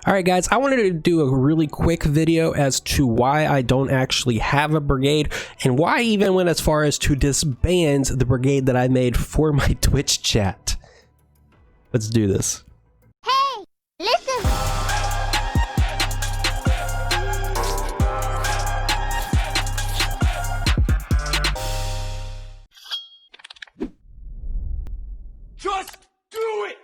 Alright guys, I wanted to do a really quick video as to why I don't actually have a brigade, and why I even went as far as to disband the brigade that I made for my Twitch chat. Let's do this. Hey, listen! Just do it!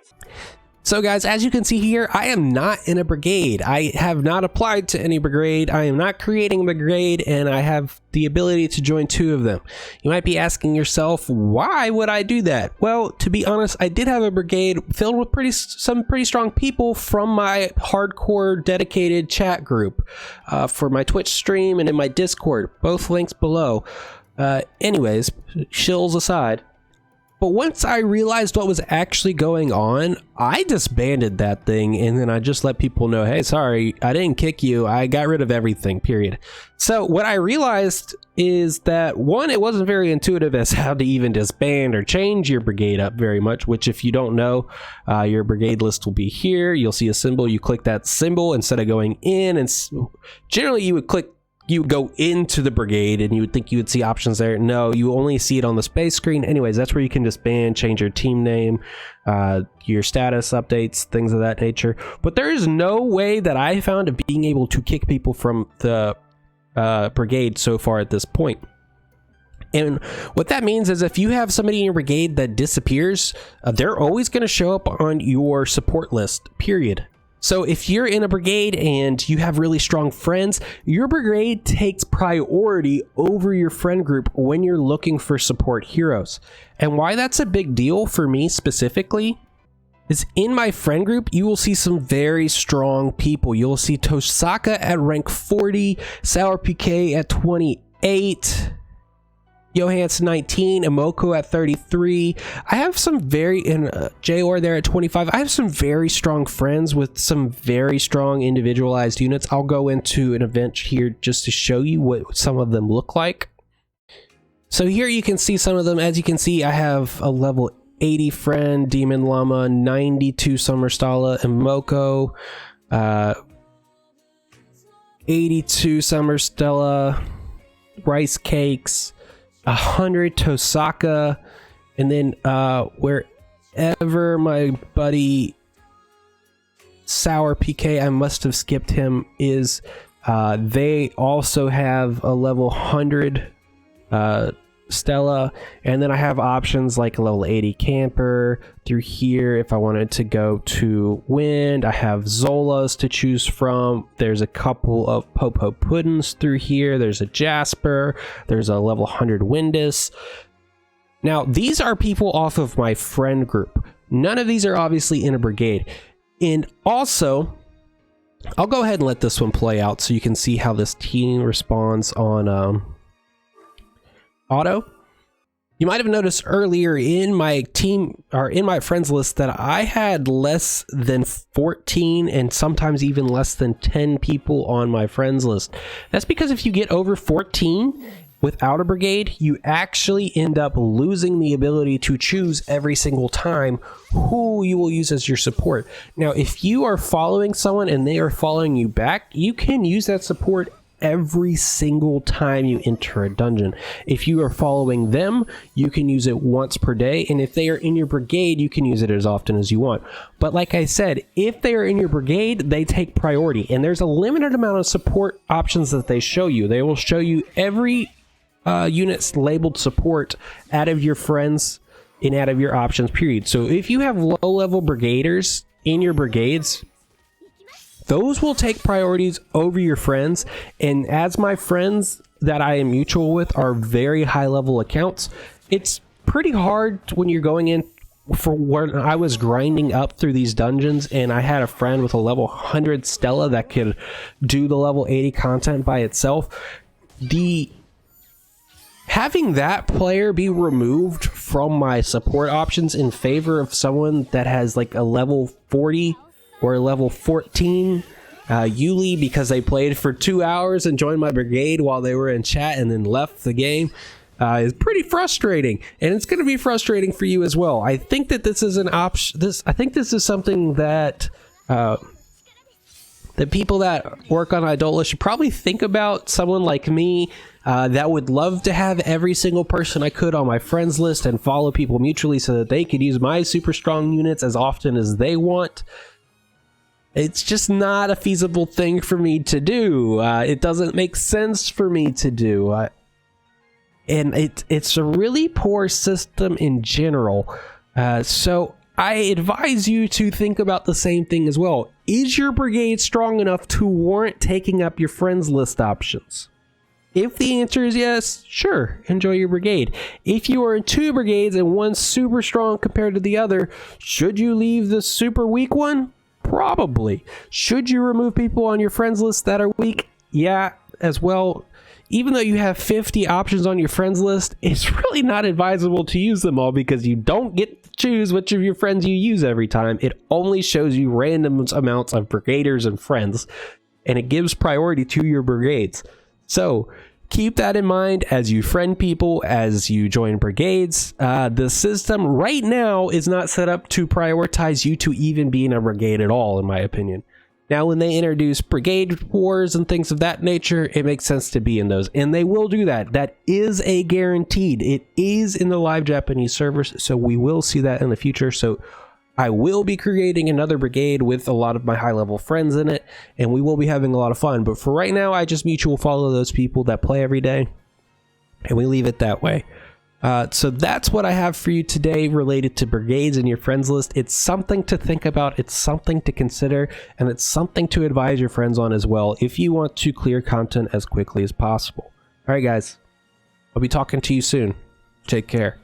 So guys, as you can see here, I am not in a brigade. I have not applied to any brigade. I am not creating a brigade, and I have the ability to join 2 of them. You might be asking yourself, why would I do that? Well, to be honest, I did have a brigade filled with some pretty strong people from my hardcore dedicated chat group for my Twitch stream and in my Discord. Both links below. Anyways, shills aside. But once I realized what was actually going on, I disbanded that thing, and then I just let people know, hey, sorry, I didn't kick you, I got rid of everything, period. So what I realized is that, one, it wasn't very intuitive as how to even disband or change your brigade up very much, which if you don't know, your brigade list will be here. You'll see a symbol, you click that symbol instead of going in, and generally you would go into the brigade and you would think you would see options there. No, you only see it on the space screen. Anyways, that's where you can disband, change your team name, your status updates, things of that nature. But there is no way that I found of being able to kick people from the brigade so far at this point. And what that means is if you have somebody in your brigade that disappears, they're always going to show up on your support list, period. So if you're in a brigade and you have really strong friends, your brigade takes priority over your friend group when you're looking for support heroes. And why that's a big deal for me specifically is in my friend group, you will see some very strong people. You'll see Tosaka at rank 40, Sour PK at 28, Johans 19, Emoko at 33. I have some very, and Jayor there at 25. I have some very strong friends with some very strong individualized units. I'll go into an event here just to show you what some of them look like. So here you can see some of them. As you can see, I have a level 80 friend, Demon Llama, 92 Summer Stala, Emoko, 82 Summer Stella, Rice Cakes, 100 Tosaka, and then wherever my buddy Sour PK, I must have skipped him, is they also have a level 100 Stella, and then I have options like a level 80 Camper through here if I wanted to go to Wind. I have Zolas to choose from. There's a couple of Popo Puddins through here. There's a Jasper. There's a level 100 Windus. Now, these are people off of my friend group. None of these are obviously in a brigade. And also, I'll go ahead and let this one play out so you can see how this team responds on auto. You might have noticed earlier in my team or in my friends list that I had less than 14 and sometimes even less than 10 people on my friends list. That's because if you get over 14 without a brigade, you actually end up losing the ability to choose every single time who you will use as your support. Now, if you are following someone and they are following you back, you can use that support every single time you enter a dungeon. If you are following them, you can use it once per day, and if they are in your brigade, you can use it as often as you want. But like I said, if they are in your brigade, they take priority, and there's a limited amount of support options that they show you. They will show you every unit's labeled support out of your friends and out of your options, period. So if you have low-level brigaders in your brigades, those will take priorities over your friends, and as my friends that I am mutual with are very high level accounts, it's pretty hard when you're going in. For when I was grinding up through these dungeons and I had a friend with a level 100 Stella that could do the level 80 content by itself, having that player be removed from my support options in favor of someone that has like a level 40 or level 14 Yuli because they played for 2 hours and joined my brigade while they were in chat and then left the game is pretty frustrating, and it's going to be frustrating for you as well. I think that this is an option. I think this is something that the people that work on Idola should probably think about someone like me that would love to have every single person I could on my friends list and follow people mutually so that they could use my super strong units as often as they want. It's just not a feasible thing for me to do. It doesn't make sense for me to do. And it's a really poor system in general. So I advise you to think about the same thing as well. Is your brigade strong enough to warrant taking up your friends list options? If the answer is yes, sure, enjoy your brigade. If you are in 2 brigades and one's super strong compared to the other, should you leave the super weak one? Probably. Should you remove people on your friends list that are weak? Yeah, as well. Even though you have 50 options on your friends list, it's really not advisable to use them all because you don't get to choose which of your friends you use every time. It only shows you random amounts of brigaders and friends, and it gives priority to your brigades. So keep that in mind as you friend people, as you join brigades. The system right now is not set up to prioritize you to even be in a brigade at all, in my opinion. Now, when they introduce brigade wars and things of that nature, it makes sense to be in those, and they will do that. That is a guaranteed. It is in the live Japanese servers, so we will see that in the future. So I will be creating another brigade with a lot of my high-level friends in it, and we will be having a lot of fun. But for right now, I just mutual follow those people that play every day, and we leave it that way. So that's what I have for you today related to brigades and your friends list. It's something to think about, it's something to consider, and it's something to advise your friends on as well if you want to clear content as quickly as possible. All right, guys, I'll be talking to you soon. Take care.